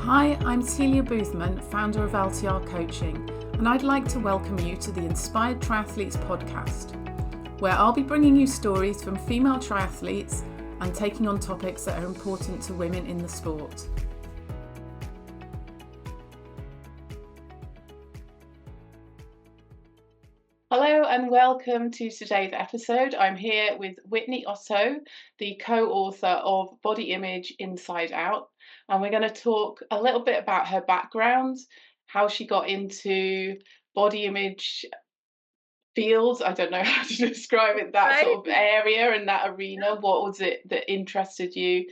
Hi, I'm Celia Boothman, founder of LTR Coaching, and I'd like to welcome you to the Inspired Triathletes podcast, where I'll be bringing you stories from female triathletes and taking on topics that are important to women in the sport. Hello and welcome to today's episode. I'm here with Whitney Otto, the co-author of Body Image Inside Out, and we're going to talk a little bit about her background, how she got into body image fields. I don't know how to describe it, that Right? sort of area and that arena. What was it that interested you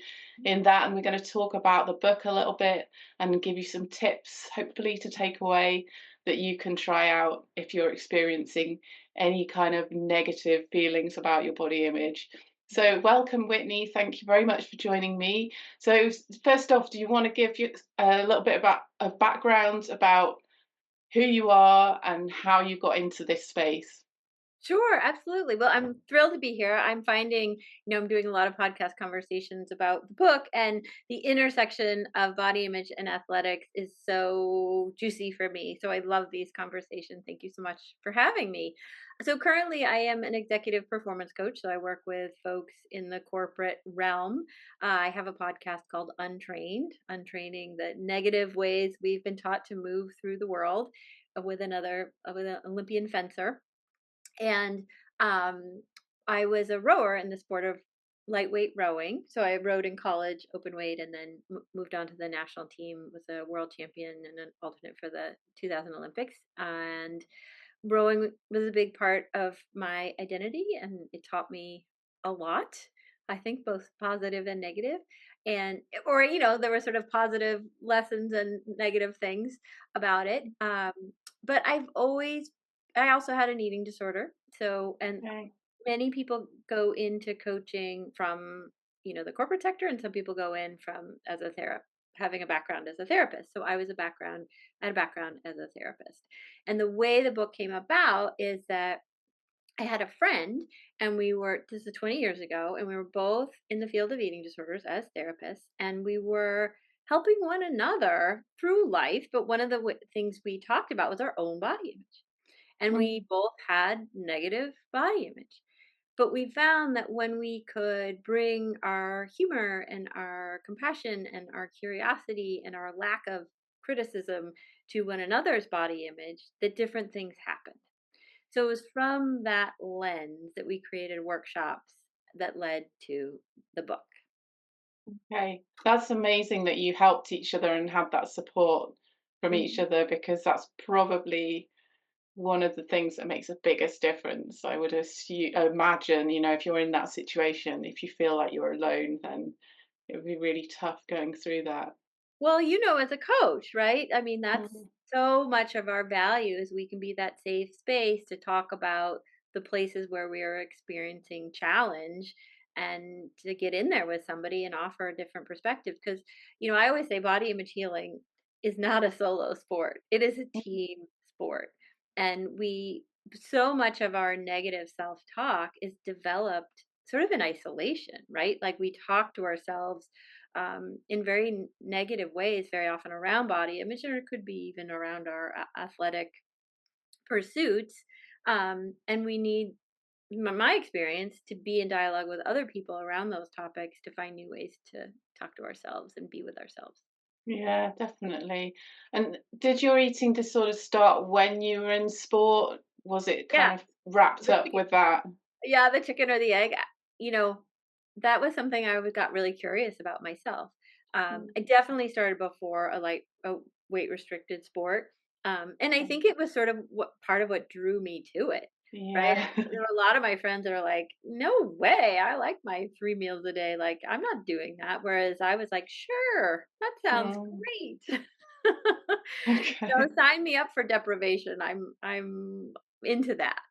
in that? And we're going to talk about the book a little bit and give you some tips, hopefully, to take away that you can try out if you're experiencing any kind of negative feelings about your body image. So welcome, Whitney. Thank you very much for joining me. So first off, do you want to give you a little bit about a background about who you are and how you got into this space? Sure, absolutely. Well, I'm thrilled to be here. I'm finding, I'm doing a lot of podcast conversations about the book, and the intersection of body image and athletics is so juicy for me. So I love these conversations. Thank you so much for having me. So currently I am an executive performance coach. So I work with folks in the corporate realm. I have a podcast called Untrained, untraining the negative ways we've been taught to move through the world with with an Olympian fencer. And I was a rower in the sport of lightweight rowing. So I rowed in college, open weight, and then moved on to the national team. Was a world champion and an alternate for the 2000 Olympics. And rowing was a big part of my identity, and it taught me a lot. I think both positive and negative, and or there were sort of positive lessons and negative things about it. But I also had an eating disorder. So, and Okay. many people go into coaching from, the corporate sector, and some people go in from as a therapist, having a background as a therapist. So I had a background as a therapist. And the way the book came about is that I had a friend, and this is 20 years ago, and we were both in the field of eating disorders as therapists, and we were helping one another through life. But one of the things we talked about was our own body image. And Mm. we both had negative body image. But we found that when we could bring our humor and our compassion and our curiosity and our lack of criticism to one another's body image, that different things happened. So it was from that lens that we created workshops that led to the book. Okay, that's amazing that you helped each other and had that support from each Mhm. other, because that's probably one of the things that makes the biggest difference. I would imagine, if you're in that situation, if you feel like you're alone, then it would be really tough going through that. Well, as a coach, right? I mean, that's Mm. so much of our values. We can be that safe space to talk about the places where we are experiencing challenge and to get in there with somebody and offer a different perspective. Because, I always say body image healing is not a solo sport, it is a team sport. And so much of our negative self talk is developed sort of in isolation, right? Like we talk to ourselves in very negative ways, very often around body image, or it could be even around our athletic pursuits. And we need, my experience, to be in dialogue with other people around those topics to find new ways to talk to ourselves and be with ourselves. Yeah, definitely. And did your eating disorder start when you were in sport? Was it Yeah, kind of wrapped the up chicken, with that? yeah, the chicken or the egg. You know, that was something got really curious about myself. Mm. I definitely started before a weight restricted sport, and I think it was sort of what part of what drew me to it. Right, Yeah. there were a lot of my friends that are like, "No way! I like my 3 meals a day. Like, I'm not doing that." Whereas I was like, "Sure, that sounds Mm. great." Okay. Sign me up for deprivation. I'm into that.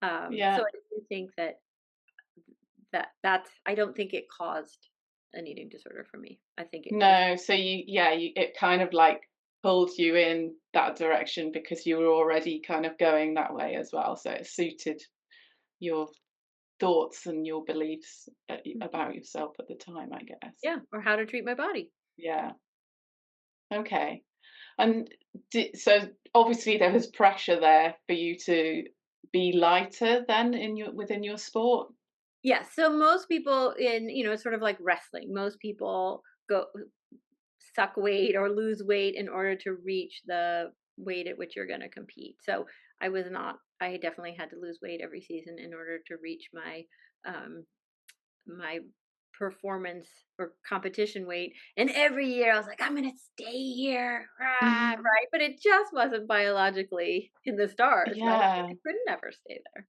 So Yeah. I do think that's I don't think it caused an eating disorder for me. I think it was No, so it kind of like pulled you in that direction because you were already kind of going that way as well. So it suited your thoughts and your beliefs Mhm. about yourself at the time, I guess. Yeah, or how to treat my body. Yeah. Okay. And so obviously there was pressure there for you to be lighter then in your within your sport? Yeah, so most people in, it's sort of like wrestling. Most people go suck weight or lose weight in order to reach the weight at which you're going to compete. So I was not. I definitely had to lose weight every season in order to reach um, my performance or competition weight. And every year I was like, I'm going to stay here, Mhm. right? But it just wasn't biologically in the stars, right? Yeah. I couldn't ever stay there.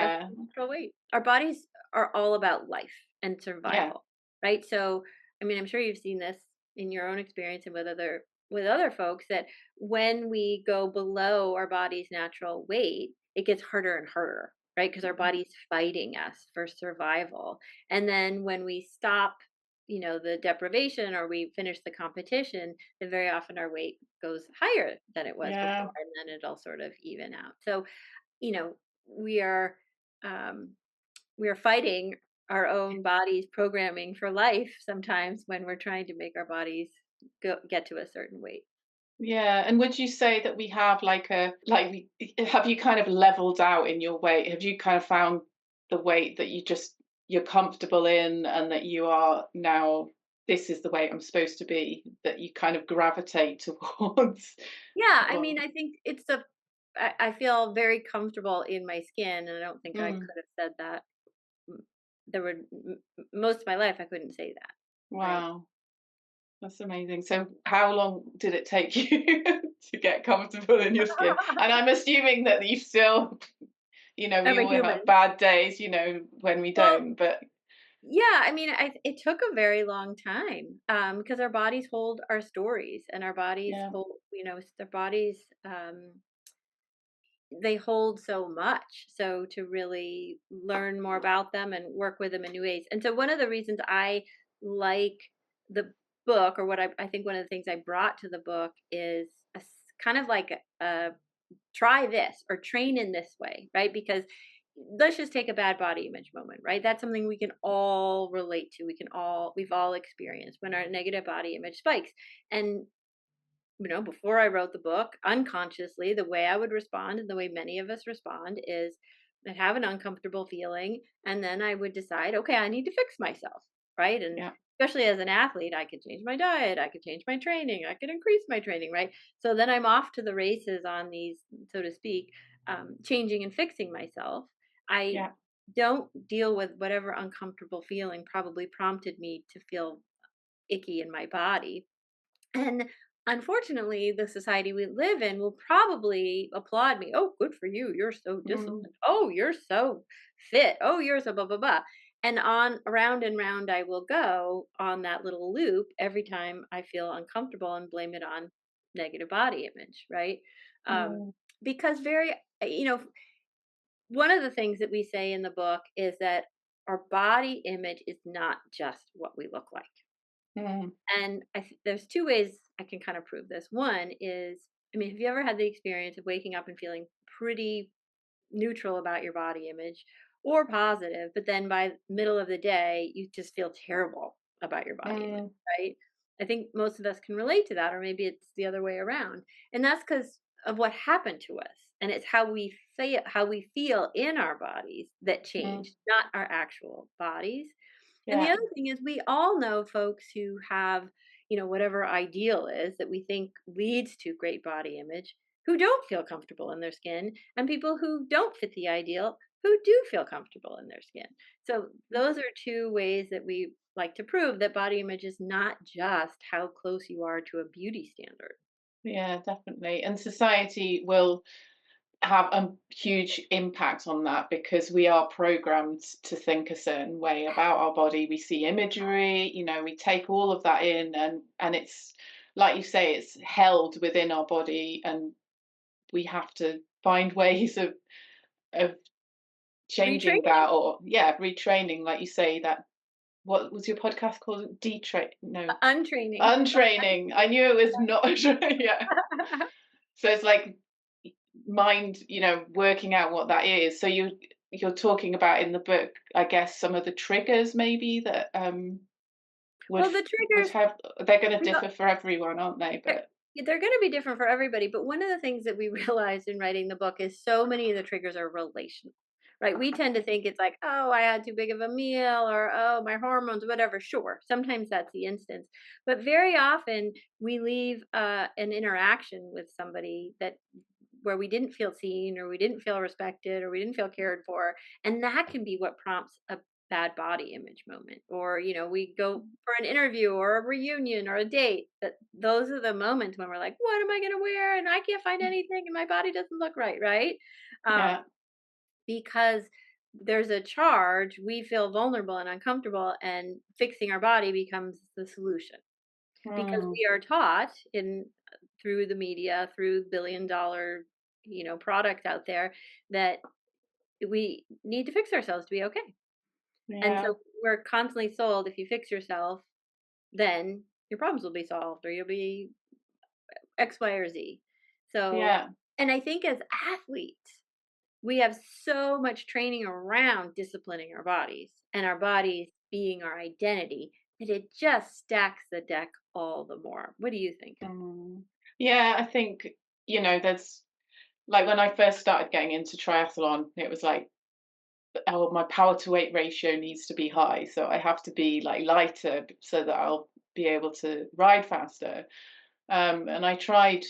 That's Yeah. natural weight. Our bodies are all about life and Yeah. survival, right? So, I mean, I'm sure you've seen this in your own experience and with other folks that when we go below our body's natural weight, it gets harder and harder, right? Because our Mhm. body's fighting us for survival. And then when we stop, the deprivation or we finish the competition, then very often our weight goes higher than it was Yeah. before, and then it'll sort of even out. So, you know, we are um, we are fighting our own body's programming for life sometimes when we're trying to make our bodies get to a certain weight. Yeah, and would you say that we have like have you kind of leveled out in your weight? Have you kind of found the weight that you're comfortable in and that you are now this is the weight I'm supposed to be that you kind of gravitate towards? Yeah, I Or mean, I think I feel very comfortable in my skin, and I don't think I mm, could have said that. m- There were most of my life I couldn't say that, right? wow, that's amazing. So how long did it take you to get comfortable in your skin? And I'm assuming that you still, we I'm a all have human. bad days, when we Well, don't, but yeah, I mean, it took a very long time, because our bodies hold our stories, and our bodies yeah, hold, their bodies, they hold so much. So to really learn more about them and work with them in new ways. And so one of the reasons I like the book, or what I think one of the things I brought to the book is kind of like a try this or train in this way, right? Because let's just take a bad body image moment, right? That's something we can all relate to. We've all experienced when our negative body image spikes. And before I wrote the book, unconsciously, the way I would respond and the way many of us respond is I'd have an uncomfortable feeling. And then I would decide, okay, I need to fix myself. Right. And yeah, especially as an athlete, I could change my diet, I could change my training, I could increase my training. Right. So then I'm off to the races on these, so to speak, changing and fixing myself. I yeah. don't deal with whatever uncomfortable feeling probably prompted me to feel icky in my body, and unfortunately, the society we live in will probably applaud me. Oh, good for you. You're so Mm, disciplined. Oh, you're so fit. Oh, you're so blah, blah, blah. And on around and round I will go on that little loop every time I feel uncomfortable and blame it on negative body image, right? Um, mm, because one of the things that we say in the book is that our body image is not just what we look like. mm, And there's two ways I can kind of prove this. One is, I mean, have you ever had the experience of waking up and feeling pretty neutral about your body image or positive, but then by middle of the day, you just feel terrible about your body image, mm, right? I think most of us can relate to that, or maybe it's the other way around. And that's because of what happened to us. And it's how we feel in our bodies that mm, changed, not our actual bodies. And the yeah, other thing is we all know folks who have, whatever ideal is that we think leads to great body image, who don't feel comfortable in their skin, and people who don't fit the ideal who do feel comfortable in their skin. So those are two ways that we like to prove that body image is not just how close you are to a beauty standard. yeah, definitely. And society will have a huge impact on that because we are programmed to think a certain way about our body. We see imagery, we take all of that in and it's like you say, it's held within our body and we have to find ways of changing Retraining, that or yeah, retraining, like you say, that what was your podcast called? Detrain no. untraining. Untraining. I knew it was not yeah. So it's like mind, working out what that is. So you're talking about in the book, I guess, some of the triggers maybe that would Well, the would triggers, have they're gonna we differ for everyone, aren't they? They're But yeah, they're gonna be different for everybody, but one of the things that we realized in writing the book is so many of the triggers are relational, right? We tend to think it's like, "Oh, I had too big of a meal," or, "Oh, my hormones," whatever. Sure, sometimes that's the instance, but very often we leave, an interaction with somebody that where we didn't feel seen, or we didn't feel respected, or we didn't feel cared for, and that can be what prompts a bad body image moment. Or, we go for an interview or a reunion or a date, that those are the moments when we're like, what am I going to wear, and I can't find anything, and my body doesn't look right, right? yeah. Because there's a charge, we feel vulnerable and uncomfortable, and fixing our body becomes the solution, because Mm, we are taught in through the media, through billion-dollar, products out there, that we need to fix ourselves to be okay. And yeah, so we're constantly sold, if you fix yourself, then your problems will be solved, or you'll be X, Y, or Z. So, yeah. and I think as athletes, we have so much training around disciplining our bodies, and our bodies being our identity, that it just stacks the deck all the more. What do you think? Mm. Yeah, I think, there's like when I first started getting into triathlon, it was like, oh, my power to weight ratio needs to be high. So I have to be like lighter so that I'll be able to ride faster. And I tried,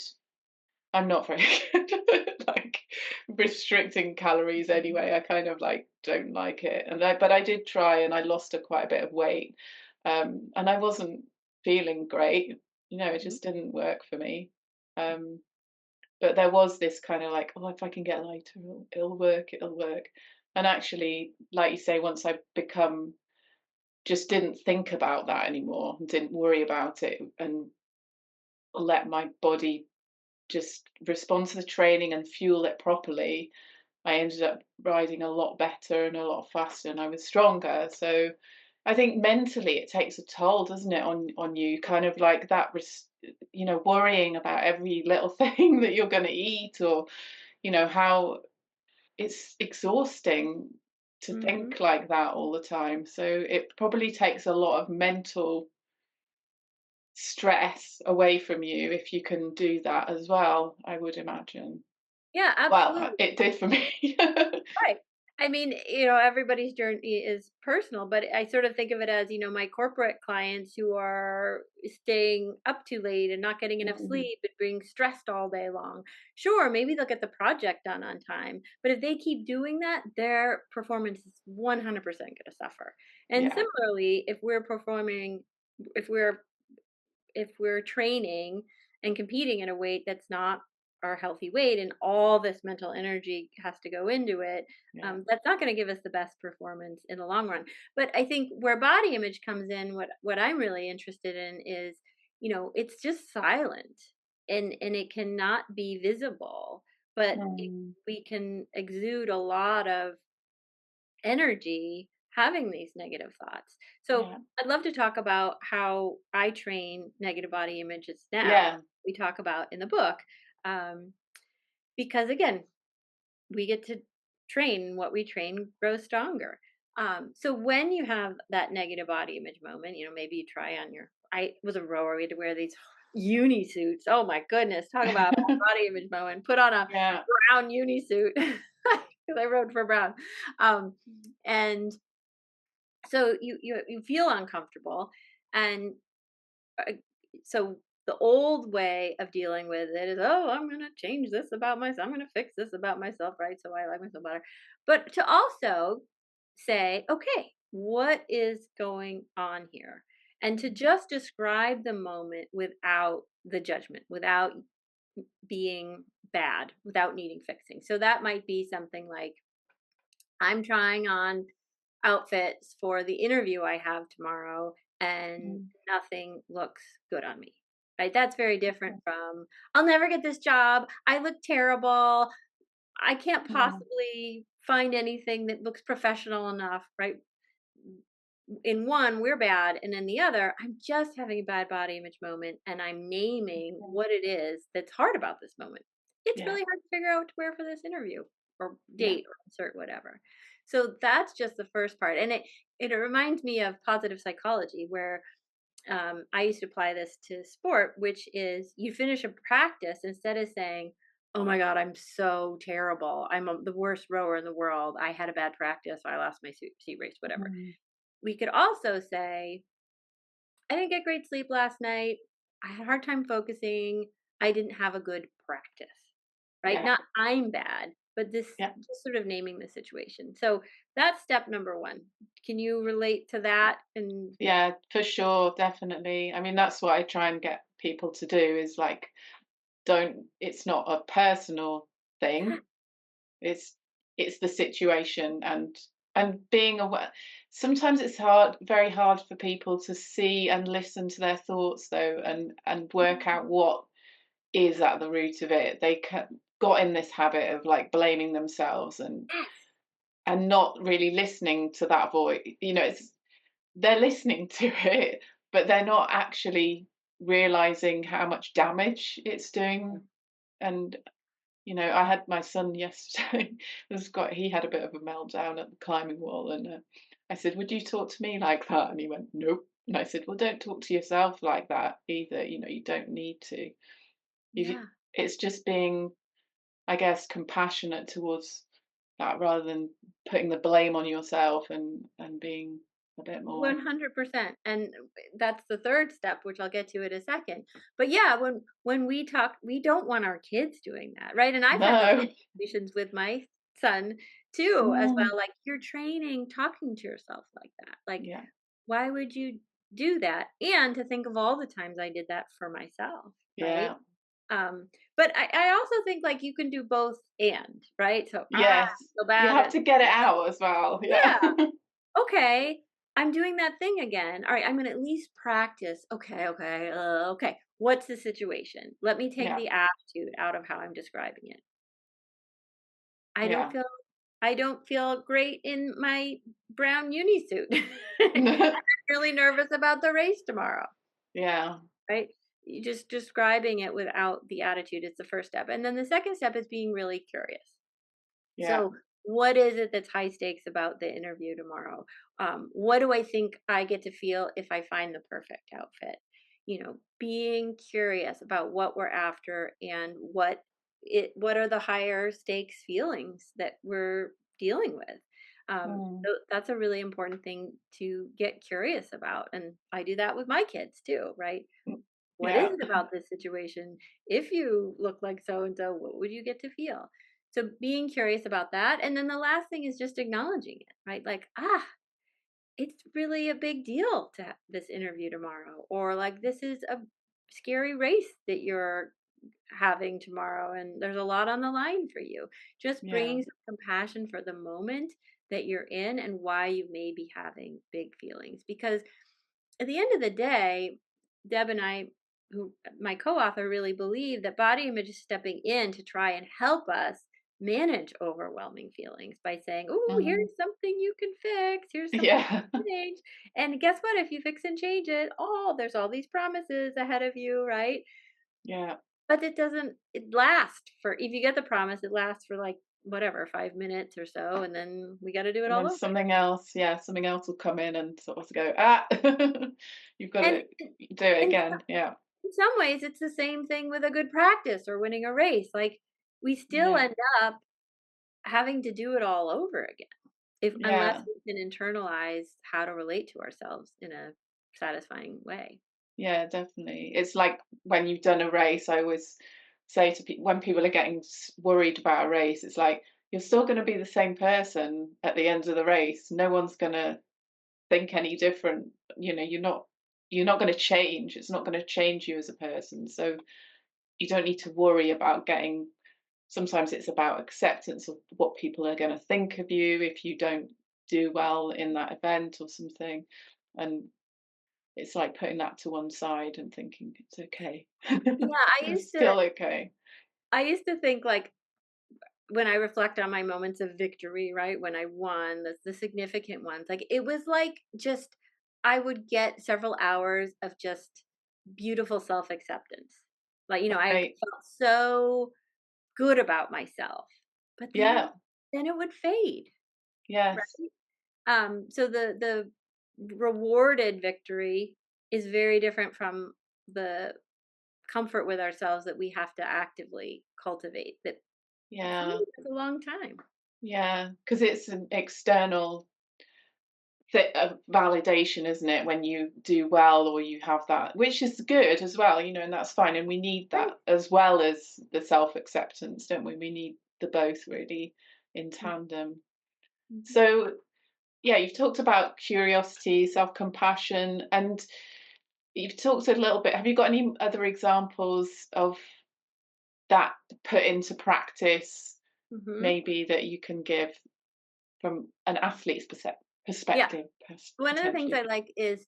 I'm not very good at like restricting calories anyway. I kind of like don't like it. But I did try and I lost quite a bit of weight. And I wasn't feeling great. It Mhm. just didn't work for me. Um, but there was this kind of like, oh, if I can get lighter, it'll work, it'll work. And actually, like you say, once I become just didn't think about that anymore, didn't worry about it, and let my body just respond to the training and fuel it properly, I ended up riding a lot better and a lot faster, and I was stronger. So I think mentally it takes a toll, doesn't it, on you? Kind of like that, worrying about every little thing that you're going to eat, or how it's exhausting to Mhm. think like that all the time. So it probably takes a lot of mental stress away from you if you can do that as well, I would imagine. Yeah, Well, absolutely. it did for me. Right. I mean, everybody's journey is personal, but I sort of think of it as, my corporate clients who are staying up too late and not getting enough Mm, sleep and being stressed all day long. Sure, maybe they'll get the project done on time, but if they keep doing that, their performance is 100% going to suffer. And yeah, similarly, if we're training and competing at a weight that's not our healthy weight, and all this mental energy has to go into it, yeah. that's not going to give us the best performance in the long run. But I think where body image comes in, what I'm really interested in is, it's just silent, and it cannot be visible, but Mm, we can exude a lot of energy having these negative thoughts. So yeah, I'd love to talk about how I train negative body images now. yeah, We talk about in the book, um, because again, we get to train. What we train grows stronger. So when you have that negative body image moment, maybe you try on your. I was a rower. We had to wear these uni suits. Oh my goodness, talk about a body image moment. Put on a yeah, brown uni suit because I rode for brown, um, and so you feel uncomfortable, and uh, so the old way of dealing with it is, oh, I'm going to change this about myself, I'm going to fix this about myself, right, so I like myself better. But to also say, okay, what is going on here, and to just describe the moment without the judgment, without being bad, without needing fixing. So that might be something like, I'm trying on outfits for the interview I have tomorrow, and mm, nothing looks good on me. Right? That's very different from, I'll never get this job. I look terrible. I can't yeah, possibly find anything that looks professional enough, right? In one, we're bad, and in the other, I'm just having a bad body image moment, and I'm naming what it is that's hard about this moment. It's yeah, really hard to figure out what to wear for this interview or yeah, date or insert whatever. So that's just the first part, and it reminds me of positive psychology, where I used to apply this to sport, which is you finish a practice instead of saying, "Oh my God, I'm so terrible. The worst rower in the world. I had a bad practice. I lost my seat race, whatever." Mm. We could also say, "I didn't get great sleep last night. I had a hard time focusing. I didn't have a good practice." Right? Yeah. Not I'm bad, but this Yeah. just sort of naming the situation. So that's step number one. Can you relate to that? And Yeah, for sure, definitely. I mean, that's what I try and get people to do is like, don't, it's not a personal yeah, thing. It's it's the situation, and being aware. Sometimes it's hard, very hard for people to see and listen to their thoughts though, and work out mhm, what is at the root of it. Got in this habit of like blaming themselves yes, and not really listening to that voice. It's they're listening to it, but they're not actually realizing how much damage it's doing. And I had my son yesterday. He had a bit of a meltdown at the climbing wall, and I said, "Would you talk to me like that?" And he went, "Nope." And I said, "Well, don't talk to yourself like that either. You don't need to. If yeah. It's just being, I guess, compassionate towards that rather than putting the blame on yourself and being a bit more." 100%. And that's the third step, which I'll get to in a second. But yeah, when we talk, we don't want our kids doing that, right? And I've had those No. conversations with my son too, as Mm, well. Like you're training, talking to yourself like that. Like, yeah. why would you do that? And to think of all the times I did that for myself, right? Yeah. But I also think like you can do both and, right? So Yes. so You bad have at to get it out as well. Yeah. yeah. Okay, I'm doing that thing again. All right, I'm gonna at least practice. Okay, okay, okay. What's the situation? Let me take Yeah. the attitude out of how I'm describing it. I don't Yeah. feel I don't feel great in my brown uni suit. I'm really nervous about the race tomorrow, Yeah. right? You just describing it without the attitude is the first step. And then the second step is being really curious. Yeah. So, what is it that's high stakes about the interview tomorrow? What do I think I get to feel if I find the perfect outfit? Being curious about what we're after and what are the higher stakes feelings that we're dealing with. Mm. So that's a really important thing to get curious about, and I do that with my kids too, right? Mm. What is Yeah. it about this situation? If you look like so and so, what would you get to feel? So being curious about that. And then the last thing is just acknowledging it, right? Like, it's really a big deal to have this interview tomorrow. Or like, this is a scary race that you're having tomorrow. And there's a lot on the line for you. Just Yeah. bringing some compassion for the moment that you're in and why you may be having big feelings. Because at the end of the day, Deb and I, who my co-author, really believe that body image is stepping in to try and help us manage overwhelming feelings by saying, "Oh, Mhm. here's something you can fix. Here's something you Yeah. can change." And guess what? If you fix and change it, there's all these promises ahead of you, right? Yeah. But it lasts for, if you get the promise, it lasts for like whatever, 5 minutes or so, and then we got to do it And all then over. something else will come in and sort of go, "Ah, you've got And to do it and again." Yeah. in some ways, it's the same thing with a good practice or winning a race. Like, we still Yeah. end up having to do it all over again if unless Yeah. we can internalize how to relate to ourselves in a satisfying way. Yeah, definitely. It's like when you've done a race, I always say to people when people are getting worried about a race, it's like you're still going to be the same person at the end of the race. No one's going to think any different. You're not going to change. It's not going to change you as a person. So you don't need to worry about getting. Sometimes it's about acceptance of what people are going to think of you if you don't do well in that event or something. And it's like putting that to one side and thinking it's okay. Yeah, It's still okay. I used to think like when I reflect on my moments of victory, right? When I won, the significant ones, like it was like just I would get several hours of just beautiful self-acceptance. Like, I Right. felt so good about myself. But Yeah. then it would fade, Yes. right? So the rewarded victory is very different from the comfort with ourselves that we have to actively cultivate, that for Yeah. me took a long time. Yeah. Because it's an external validation, isn't it? When you do well or you have that, which is good as well, and that's fine. And we need Right. that as well as the self acceptance, don't we? We need the both really in Mm, tandem. mhm. So, yeah, you've talked about curiosity, self compassion, and you've talked a little bit. Have you got any other examples of that put into practice, Mhm. maybe that you can give from an athlete's Yeah. perspective, One of the things potentially? I like is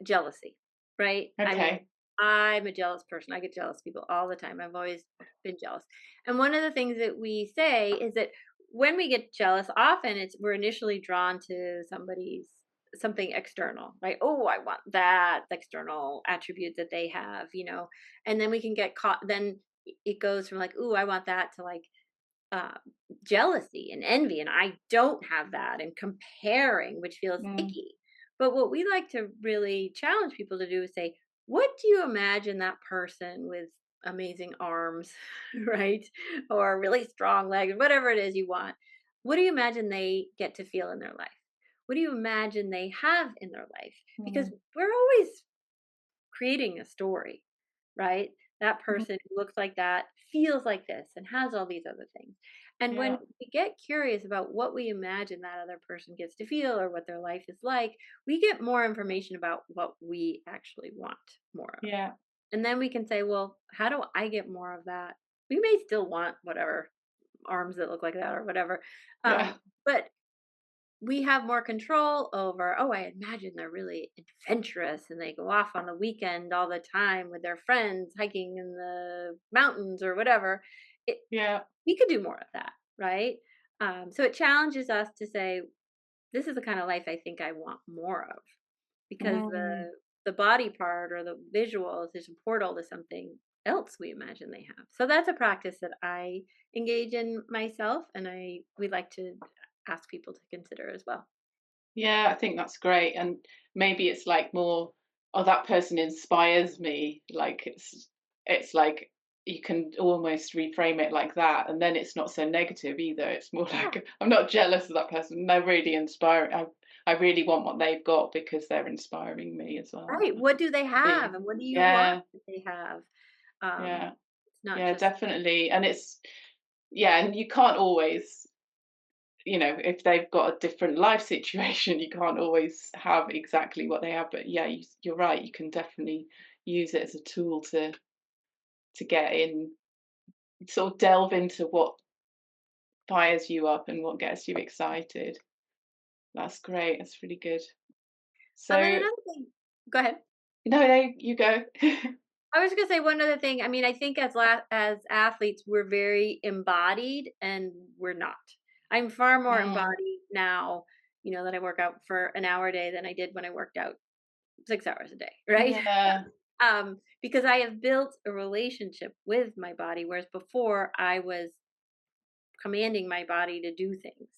jealousy, right? I mean, Okay. I'm a jealous person. I get jealous people all the time. I've always been jealous. And one of the things that we say is that when we get jealous, often we're initially drawn to something external, right? Oh, I want that external attribute that they have, and then we can get caught. Then it goes from like, oh, I want that to like uh, jealousy and envy, and I don't have that, and comparing, which feels Mm, icky. But what we like to really challenge people to do is say, what do you imagine that person with amazing arms, right? Or really strong legs, whatever it is you want? What do you imagine they get to feel in their life? What do you imagine they have in their life? Because mm, we're always creating a story, right? That mhm. person who looks like that feels like this and has all these other things. And when Yeah, we get curious about what we imagine that other person gets to feel or what their life is like, we get more information about what we actually want more of. yeah, And then we can say, well, how do I get more of that? We may still want whatever arms that look like that or whatever. yeah, But we have more control over, oh, I imagine they're really adventurous and they go off on the weekend all the time with their friends hiking in the mountains or whatever. it, yeah. we could do more of that, right? So it challenges us to say, this is the kind of life I think I want more of, because Mm. the body part or the visuals is a portal to something else we imagine they have. So that's a practice that I engage in myself, and I we like to ask people to consider as well. Yeah, I think that's great. And maybe it's like more, oh, that person inspires me. Like it's like you can almost reframe it like that, and then it's not so negative either. It's more Yeah, like I'm not jealous of that person. They're really inspiring. I really want what they've got because they're inspiring me as well. right. What do they Be have, and what do you want yeah, that they have? Um, yeah, it's not yeah, just definitely. And it's yeah, and you can't always, if they've got a different life situation, you can't always have exactly what they have. But yeah, you're right. You can definitely use it as a tool to get in, sort of delve into what fires you up and what gets you excited. That's great. That's really good. then So another thing. Go ahead. no, you go. I was gonna say one other thing. I mean, I think as athletes, we're very embodied, and we're not. I'm far more Mm, embodied now, that I work out for an hour a day than I did when I worked out 6 hours a day, right? yeah. Because I have built a relationship with my body, whereas before I was commanding my body to do things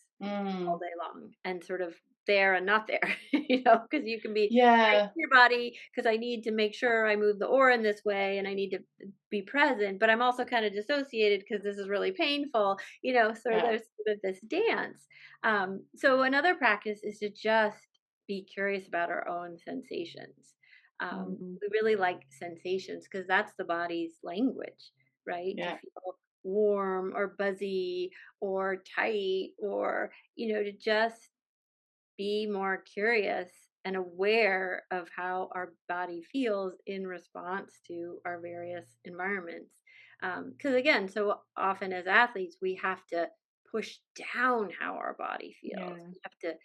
all Mm, day long and sort of there and not there, because you can be right yeah. in your body because I need to make sure I move the ore in this way and I need to be present, but I'm also kind of dissociated because this is really painful, so Yeah. there's sort of this dance. So another practice is to just be curious about our own sensations. Mm, We really like sensations because that's the body's language, right? To yeah. feel warm or buzzy or tight, or to just be more curious and aware of how our body feels in response to our various environments. Because again, so often as athletes we have to push down how our body feels, Yeah. we have to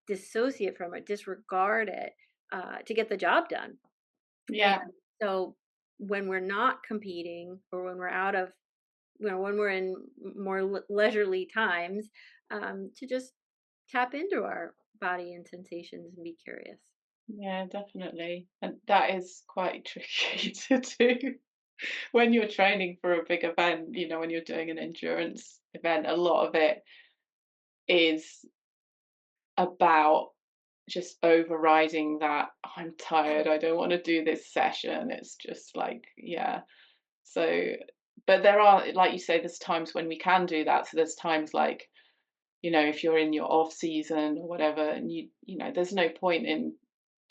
dissociate from it, disregard it, to get the job done. And Yeah. so when we're not competing, or when we're out of, when we're in more leisurely times, to just tap into our body and sensations and be curious. Yeah, definitely. And that is quite tricky to do when you're training for a big event, when you're doing an endurance event, a lot of it is about just overriding that, I'm tired, I don't want to do this session. It's just like, yeah. So, but there are, like you say, there's times when we can do that. So there's times like, if you're in your off season or whatever, and there's no point in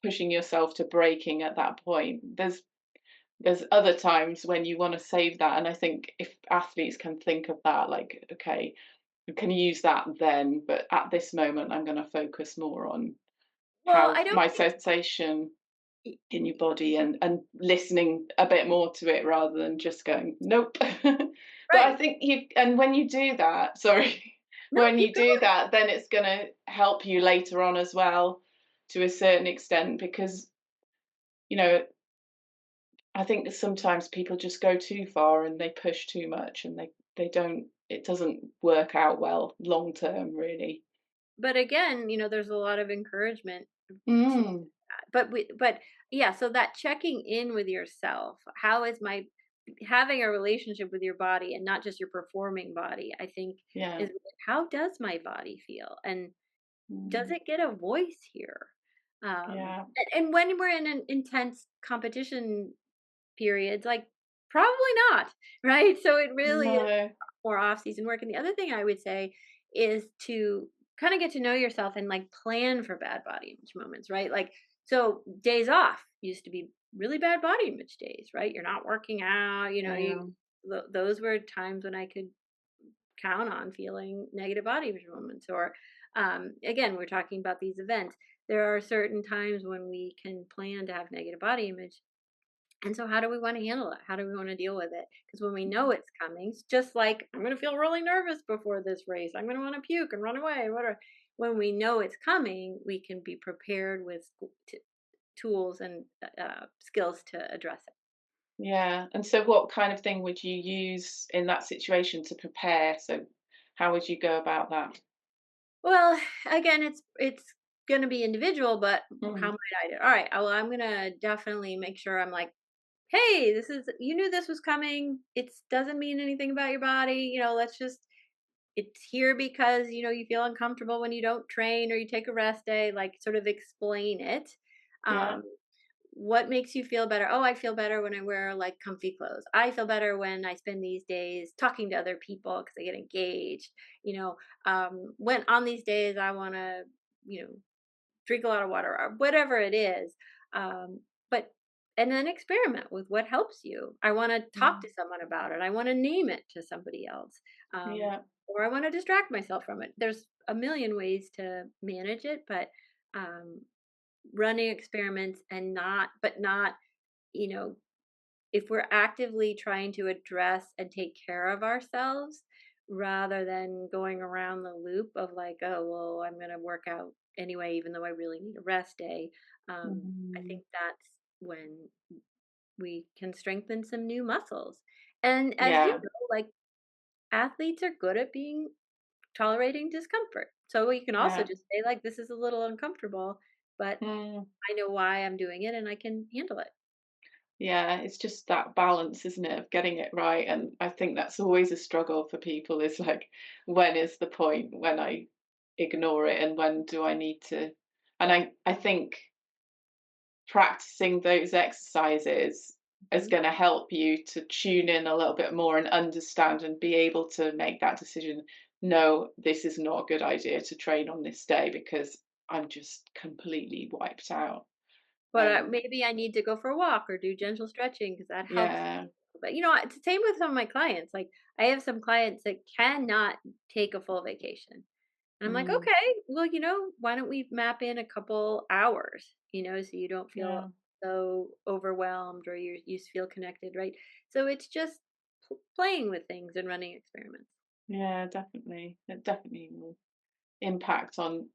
pushing yourself to breaking at that point. There's other times when you want to save that. And I think if athletes can think of that, like, okay, we can use that then, but at this moment, I'm going to focus more on Well, how I don't my think sensation y- in your body, and listening a bit more to it rather than just going nope. But I right. think and when you do that, sorry, No, when keep you do going. that, then it's going to help you later on as well, to a certain extent, because you know I think that sometimes people just go too far and they push too much, and they don't, it doesn't work out well long term really. But again, there's a lot of encouragement to Mm, but yeah, so that checking in with yourself, how is my having a relationship with your body and not just your performing body, I think yeah. is how does my body feel? And does Mm, it get a voice here? yeah. And when we're in an intense competition periods, like probably not, right? So it really is No. more off-season work. And the other thing I would say is to kind of get to know yourself and like plan for bad body image moments, right? Like, so days off used to be really bad body image days, right? You're not working out, Yeah. those were times when I could count on feeling negative body image moments. Or again, we're talking about these events. There are certain times when we can plan to have negative body image, and so, how do we want to handle it? How do we want to deal with it? Because when we know it's coming, it's just like I'm going to feel really nervous before this race. I'm going to want to puke and run away. Whatever. When we know it's coming, we can be prepared with tools and skills to address it. Yeah. And so what kind of thing would you use in that situation to prepare? So how would you go about that? Well, again, it's going to be individual, but how Mm, might I do? All right. Well, I'm going to definitely make sure I'm like, hey, you knew this was coming. It doesn't mean anything about your body. Let's just it's here because you feel uncomfortable when you don't train or you take a rest day, like sort of explain it. yeah. um what makes you feel better? Oh, I feel better when I wear like comfy clothes. I feel better when I spend these days talking to other people because I get engaged. When on these days I want to you know drink a lot of water or whatever it is. But and then experiment with what helps you. I want to talk Mm, to someone about it. I want to name it to somebody else. Um, yeah. or I want to distract myself from it. There's a million ways to manage it, but um, running experiments and not, you know, if we're actively trying to address and take care of ourselves rather than going around the loop of like, oh, well, I'm going to work out anyway, even though I really need a rest day. I Mhm. think that's when we can strengthen some new muscles. And as you Yeah. know, like athletes are good at tolerating discomfort. So we can also Yeah. just say, like, this is a little uncomfortable, but Mm, I know why I'm doing it and I can handle it. yeah. It's just that balance, isn't it, of getting it right. And I think that's always a struggle for people, is like, when is the point when I ignore it, and when do I need to? And I think practicing those exercises is Mhm. going to help you to tune in a little bit more and understand and be able to make that decision. No, this is not a good idea to train on this day because I'm just completely wiped out. But, Um, maybe I need to go for a walk or do gentle stretching because that helps yeah. me. But, it's the same with some of my clients. Like, I have some clients that cannot take a full vacation. And I'm like, Mm, "Okay, well, why don't we map in a couple hours, so you don't feel yeah. so overwhelmed or you feel connected, right?" So it's just playing with things and running experiments. Yeah, definitely. It definitely will impact on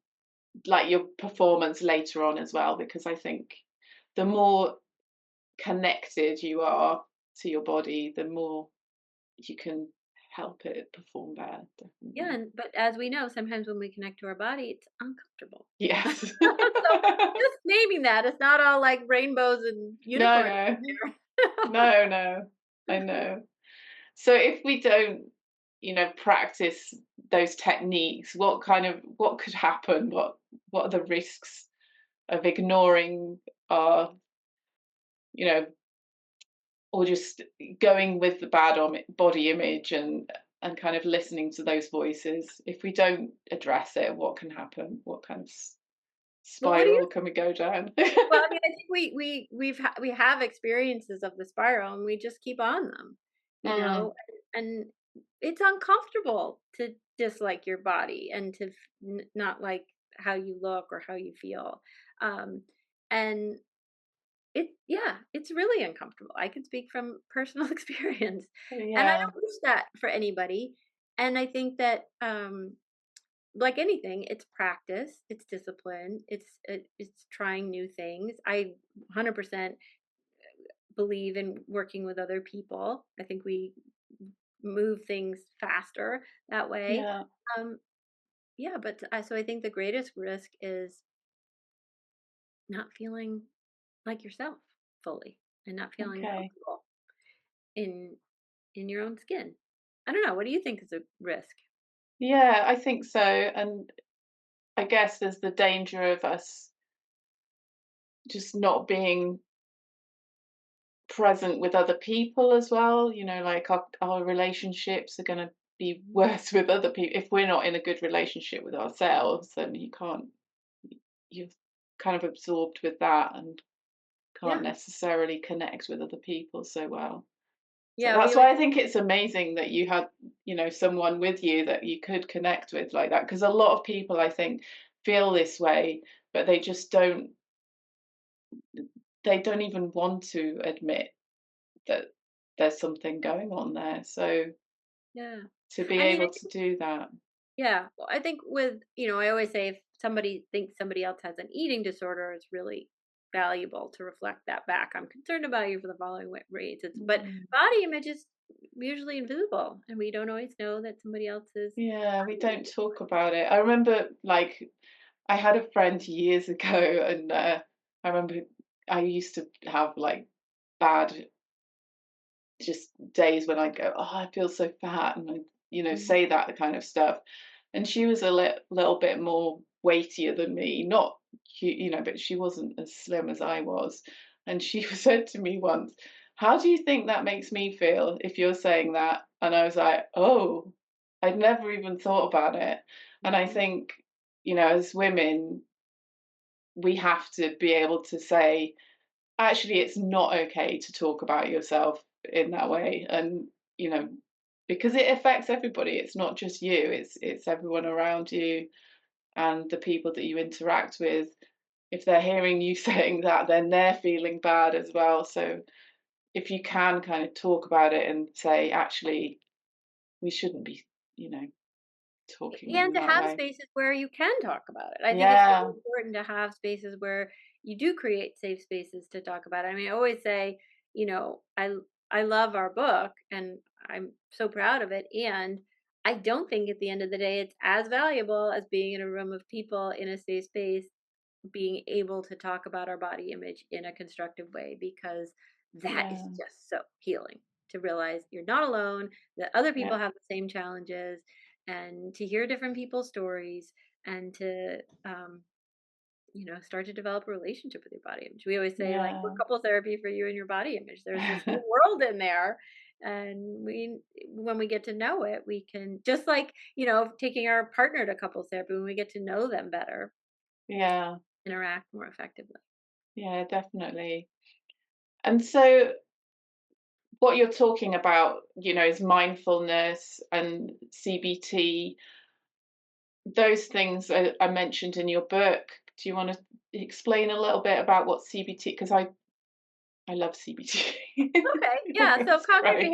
like your performance later on as well, because I think the more connected you are to your body, the more you can help it perform better, Yeah, definitely. but as we know, sometimes when we connect to our body, it's uncomfortable. Yes. So, just naming that, it's not all like rainbows and No, unicorns no. in there. No, no. I know. So if we don't, practice those techniques, what could happen? What are the risks? of ignoring our, you know, or just going with the bad body image and kind of listening to those voices. If we don't address it, what can happen? What kind of Well, what do you spiral can we go down? well, I mean, I think we have experiences of the spiral, and we just keep on them, you know? Mm, And it's uncomfortable to dislike your body and to not like how you look or how you feel. Um, and yeah, it's really uncomfortable. I can speak from personal experience, and I yeah, don't wish that for anybody. And I think that like anything, it's practice, it's discipline, it's trying new things. I 100% believe in working with other people. I think we move things faster that way. yeah. Um, yeah, but so I think the greatest risk is not feeling like yourself fully and not feeling Okay. comfortable in your own skin. I don't know. What do you think is a risk? Yeah, I think so. And I guess there's the danger of us just not being present with other people as well. Like our relationships are going to be worse with other people. If we're not in a good relationship with ourselves, then you're kind of absorbed with that and can't Yeah, necessarily connect with other people so well. So yeah. We that's always why I think it's amazing that you had, someone with you that you could connect with like that. Because a lot of people, I think, feel this way, but they don't even want to admit that there's something going on there. So yeah. to be I mean, able to do that, yeah, well, I think with, I always say if somebody thinks somebody else has an eating disorder, it's really valuable to reflect that back. I'm concerned about you for the following reasons. But mm, body image is usually invisible, and we don't always know that somebody else's yeah, we body image don't is talk about it. I remember, like, I had a friend years ago, and I remember I used to have like bad just days when I go, "Oh, I feel so fat," and Mhm. say that kind of stuff. And she was a little bit more weightier than me, not but she wasn't as slim as I was. And she said to me once, "How do you think that makes me feel if you're saying that?" And I was like, "Oh, I'd never even thought about it." And I Mhm. think, as women, we have to be able to say, actually, it's not okay to talk about yourself in that way, and you know because it affects everybody. It's not just you, it's everyone around you and the people that you interact with. If they're hearing you saying that, then they're feeling bad as well. So if you can kind of talk about it and say, actually, we shouldn't be you know talking And in to that have way. spaces where you can talk about it. I think it's Yeah, really important to have spaces where you do create safe spaces to talk about it. I mean, I always say, you know, I I love our book and I'm so proud of it. And I don't think at the end of the day it's as valuable as being in a room of people in a safe space being able to talk about our body image in a constructive way, because that is yeah, just so healing to realize you're not alone, that other yeah, people have the same challenges, and to hear different people's stories, and to start to develop a relationship with your body image. We always say like we're yeah. couple therapy for you and your body image. There's this whole world in there, and we when we get to know it, we can, just like taking our partner to couples therapy, when we get to know them better, Yeah, interact more effectively. yeah, definitely. And so what you're talking about, is mindfulness and CBT. Those things are mentioned in your book. Do you want to explain a little bit about what CBT? Because I love CBT. Okay, I think yeah, so it's great.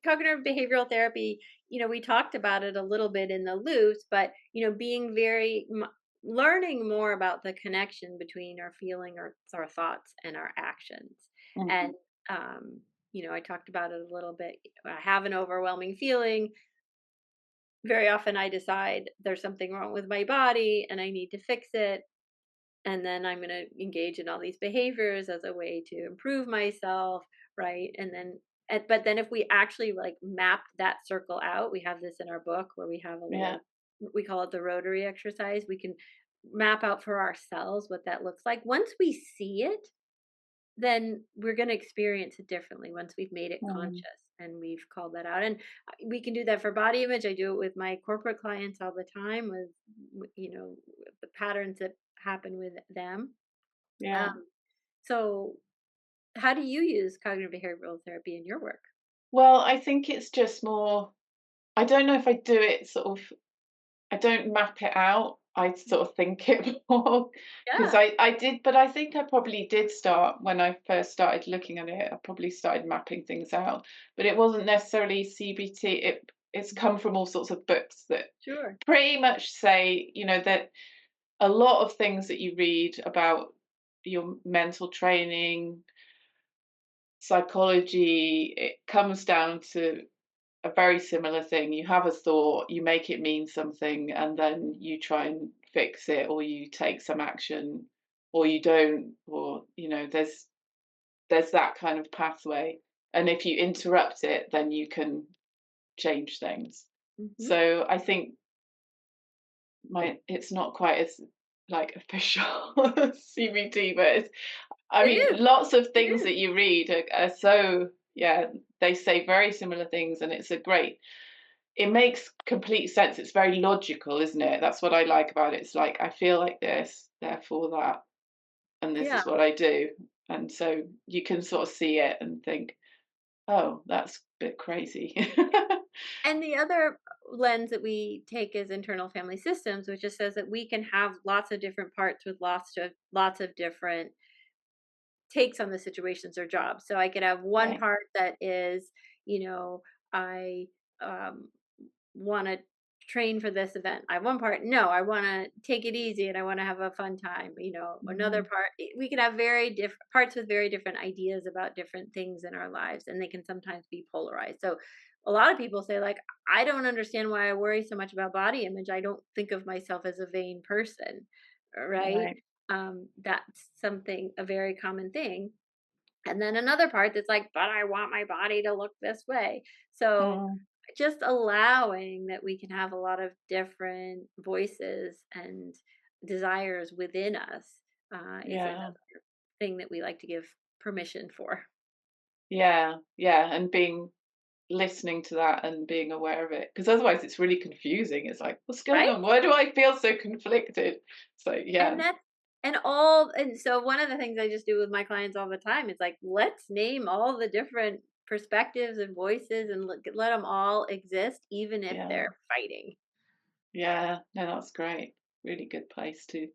cognitive behavioral therapy, we talked about it a little bit in the loose, but, being very learning more about the connection between our feeling, our thoughts, and our actions. And, Mhm. I talked about it a little bit. I have an overwhelming feeling. Very often I decide there's something wrong with my body and I need to fix it, and then I'm going to engage in all these behaviors as a way to improve myself, right? But then if we actually like map that circle out, we have this in our book where we have a Yeah, little, we call it the rotary exercise. We can map out for ourselves what that looks like. Once we see it, then we're going to experience it differently once we've made it Mm, conscious and we've called that out. And we can do that for body image. I do it with my corporate clients all the time with the patterns that happen with them. yeah. Um, so how do you use cognitive behavioral therapy in your work? Well, I think it's just more, I don't know if I do it sort of, I don't map it out. I sort of think it more because Yeah. I did, but I think I probably did start when I first started looking at it. I probably started mapping things out, but it wasn't necessarily CBT. It's Mhm. come from all sorts of books that Sure. pretty much say, that a lot of things that you read about your mental training, psychology, it comes down to a very similar thing. You have a thought, you make it mean something, and then you try and fix it, or you take some action, or you don't, or there's that kind of pathway. And if you interrupt it, then you can change things. Hmm. So I think my it's not quite as like official CBT, but I It mean, is. lots of It things is. that you read are so, yeah, they say very similar things, and it makes complete sense. It's very logical, isn't it? That's what I like about it. It's like, I feel like this, therefore that, and this Yeah. is what I do. And so you can sort of see it and think, oh, that's a bit crazy. And the other lens that we take is internal family systems, which just says that we can have lots of different parts with lots of different takes on the situations or jobs. So I could have one Right. part that is, you know, I um, want to train for this event. I have one part, no, I want to take it easy and I want to have a fun time. Another Mhm. part, we can have very different parts with very different ideas about different things in our lives, and they can sometimes be polarized. So a lot of people say, like, I don't understand why I worry so much about body image. I don't think of myself as a vain person, right? Right. That's a very common thing. And then another part that's like, but I want my body to look this way. So Mm. just allowing that we can have a lot of different voices and desires within us is Yeah. another thing that we like to give permission for, Yeah. Yeah. And being listening to that and being aware of it, because otherwise it's really confusing. It's like, what's going right? on? Why do I feel so conflicted? So And yeah. that's and so one of the things I just do with my clients all the time is like, let's name all the different perspectives and voices and let them all exist, even if Yeah. they're fighting. Yeah. No, that's great. Really good place to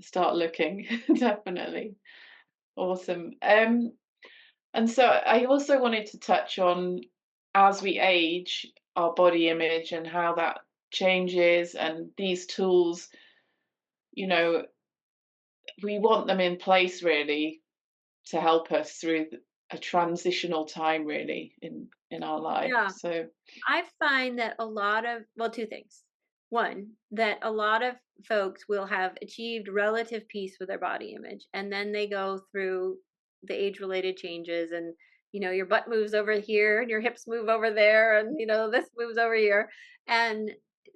start looking. Definitely. Awesome. And so I also wanted to touch on, as we age, our body image and how that changes, and these tools, you know, we want them in place really to help us through a transitional time really in our life. Yeah. So I find that a lot of, well, 2 things. One, that a lot of folks will have achieved relative peace with their body image, and then they go through the age-related changes and, your butt moves over here and your hips move over there and, this moves over here, and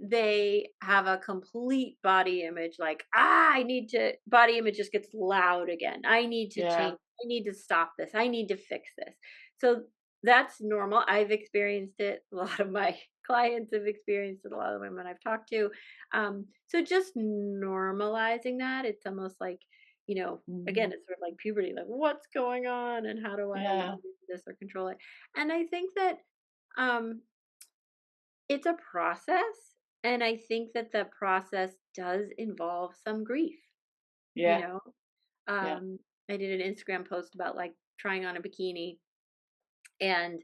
they have a complete body image like, I need to body image just gets loud again. I need to yeah. change. I need to stop this. I need to fix this. So that's normal. I've experienced it. A lot of my clients have experienced it. A lot of the women I've talked to. So just normalizing that, it's almost like, again, Mhm. it's sort of like puberty, like what's going on and how do I Yeah. manage this or control it? And I think that um, it's a process. And I think that the process does involve some grief, you Yeah. know. Yeah. Um, I did an Instagram post about like trying on a bikini and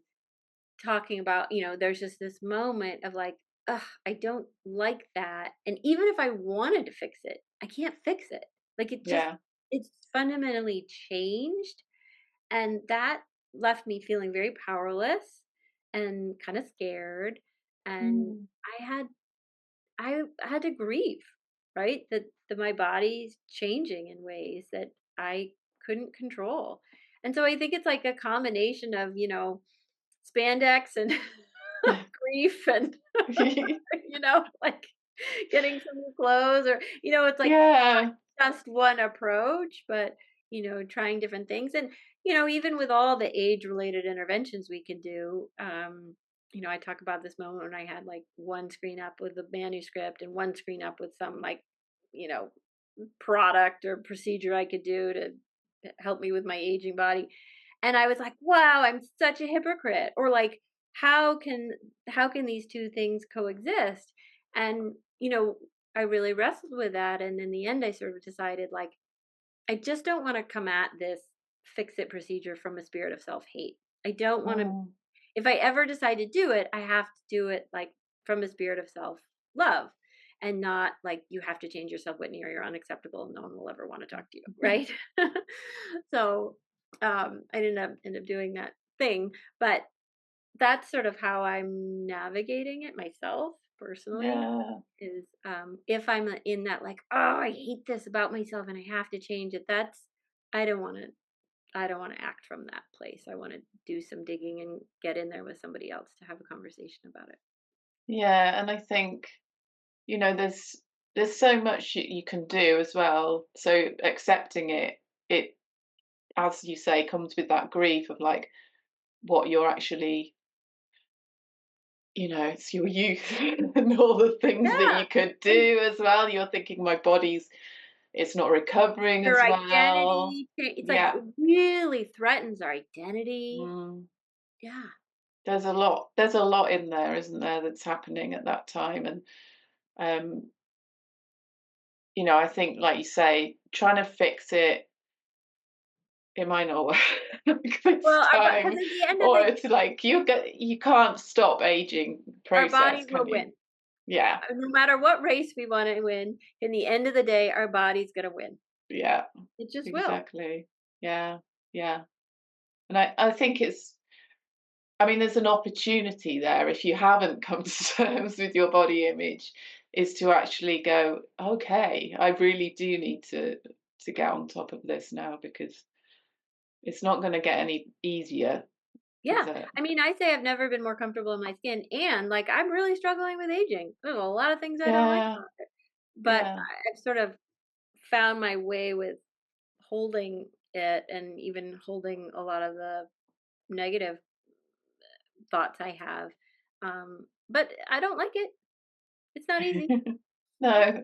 talking about, there's just this moment of like, ugh, I don't like that. And even if I wanted to fix it, I can't fix it. Like Yeah. it's fundamentally changed. And that left me feeling very powerless and kind of scared. And Mm. I had I had to grieve, right? That my body's changing in ways that I couldn't control. And so I think it's like a combination of, spandex and grief and like getting some new clothes, or it's like Yeah. just one approach, but trying different things. And even with all the age related interventions we can do, I talk about this moment when I had like one screen up with the manuscript and one screen up with some like you know product or procedure I could do to help me with my aging body. And I was like, wow, I'm such a hypocrite. Or like, how can these two things coexist? And I really wrestled with that. And in the end I sort of decided, like, I just don't want to come at this fix it procedure from a spirit of self-hate. I don't want to, Mm. if I ever decide to do it, I have to do it like from a spirit of self-love, and not like you have to change yourself, Whitney, or you're unacceptable and no one will ever want to talk to you, right? So I didn't end up doing that thing, but that's sort of how I'm navigating it myself personally. Yeah. Is if I'm in that like, oh, I hate this about myself and I have to change it. That's I don't want to. I don't want to act from that place. I want to do some digging and get in there with somebody else to have a conversation about it. Yeah. And I think, there's so much you can do as well. So accepting it, as you say, comes with that grief of like what you're actually, it's your youth and all the things that Yeah, you could and do as well. You're thinking my body's it's not recovering your as well. it's like Yeah. it really threatens our identity. Mm. Yeah. There's a lot in there, isn't there, that's happening at that time. And um, I think like you say, trying to fix it might not work this Well, because time. at the end of Or the it's like you can't stop aging our process, bodies can will you? win. Yeah. No matter what race we want to win, in the end of the day, our body's gonna win. Yeah. It just will. Exactly. Yeah. Yeah. And I think there's an opportunity there if you haven't come to terms with your body image, is to actually go, okay, I really do need to get on top of this now, because it's not going to get any easier, is Yeah. it? I mean, I say I've never been more comfortable in my skin, and like I'm really struggling with aging. There's a lot of things I don't like Yeah, about it. But yeah, I've sort of found my way with holding it, and even holding a lot of the negative thoughts I have. But I don't like it. It's not easy. no,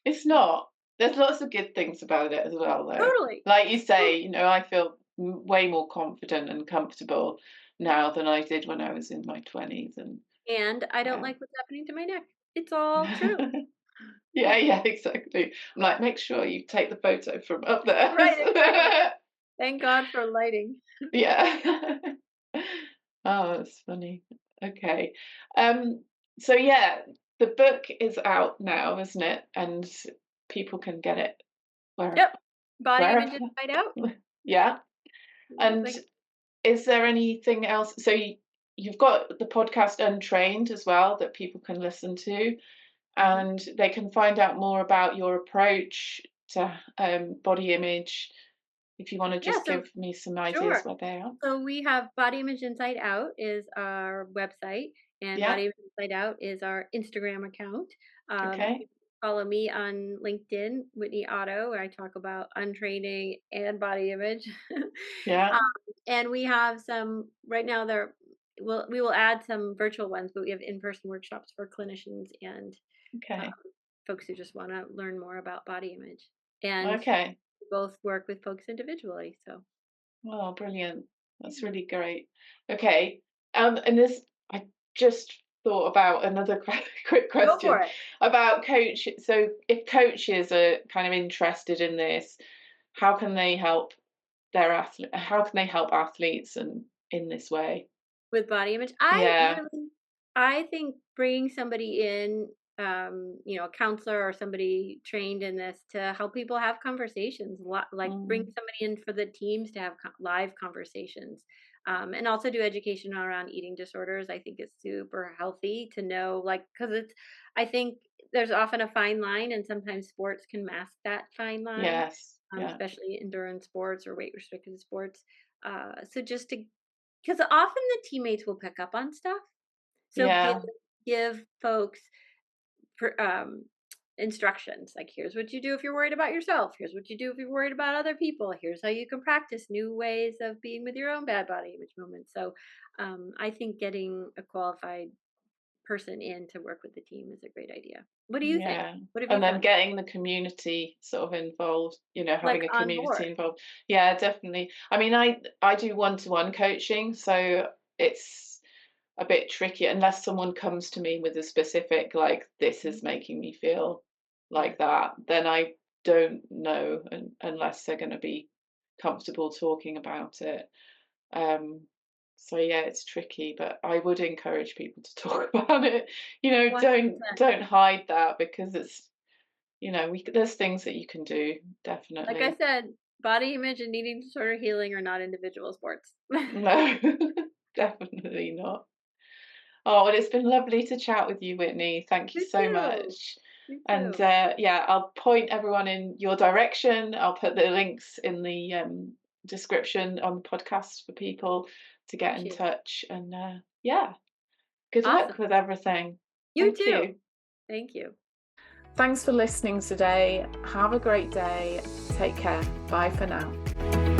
it's not. There's lots of good things about it as well, though. Totally. Like you Totally. say, I feel way more confident and comfortable now than I did when I was in my 20s. And And I don't yeah. like what's happening to my neck. It's all true. Yeah, yeah, exactly. I'm like, make sure you take the photo from up there. Right, exactly. Thank God for lighting. Yeah. Oh, that's funny. Okay. Um, so yeah, the book is out now, isn't it? And people can get it where Yep. Body wherever. image inside out. Yeah. And Like, is there anything else? So you've got the podcast Untrained as well that people can listen to, mhm. and they can find out more about your approach to body image. If you want to Yeah, just so give me some ideas sure. where they are. So we have Body Image Inside Out is our website, and Yeah. Body Image Inside Out is our Instagram account. You Okay. can follow me on LinkedIn, Whitney Otto, where I talk about untraining and body image. Yeah. um, and we have some right now. We will add some virtual ones, but we have in-person workshops for clinicians and uh, Okay. folks who just want to learn more about body image. And Okay. we both work with folks individually. So Oh, brilliant. That's yeah, really great. Okay. And this, I just thought about another quick go for question it. about coach. So if coaches are kind of interested in this, how can they help how can they help athletes and in this way? With body image, Yeah. I think bringing somebody in, a counselor or somebody trained in this to help people have conversations, like bring Mm, somebody in for the teams to have live conversations, and also do education around eating disorders. I think is super healthy to know, like, because I think there's often a fine line, and sometimes sports can mask that fine line, yes. Yeah. especially endurance sports or weight restricted sports. So just to because often the teammates will pick up on stuff. So Yeah. give folks instructions, like here's what you do if you're worried about yourself, here's what you do if you're worried about other people, here's how you can practice new ways of being with your own bad body image moments. So I think getting a qualified person in to work with the team is a great idea. What do you think? Yeah. What have you And then found? getting the community sort of involved, Like having a on community board. involved. Yeah, definitely. I mean, I do one-to-one coaching, so it's a bit tricky unless someone comes to me with a specific, like, this Mhm. is making me feel Yeah. like that, then I don't know unless they're going to be comfortable talking about it. Um, so yeah, it's tricky, but I would encourage people to talk about it. Don't 100%. don't hide that because there's things that you can do, Like I definitely. said, body image and eating disorder healing are not individual sports. No, definitely not. Oh, well, it's been lovely to chat with you, Whitney. Thank you Me so too. much. Me And too. yeah, I'll point everyone in your direction. I'll put the links in the description on the podcast for people to get in Appreciate it. touch. And yeah, good luck Awesome. with everything. You Thank too. you. Thank you. Thanks for listening today. Have a great day. Take care. Bye for now.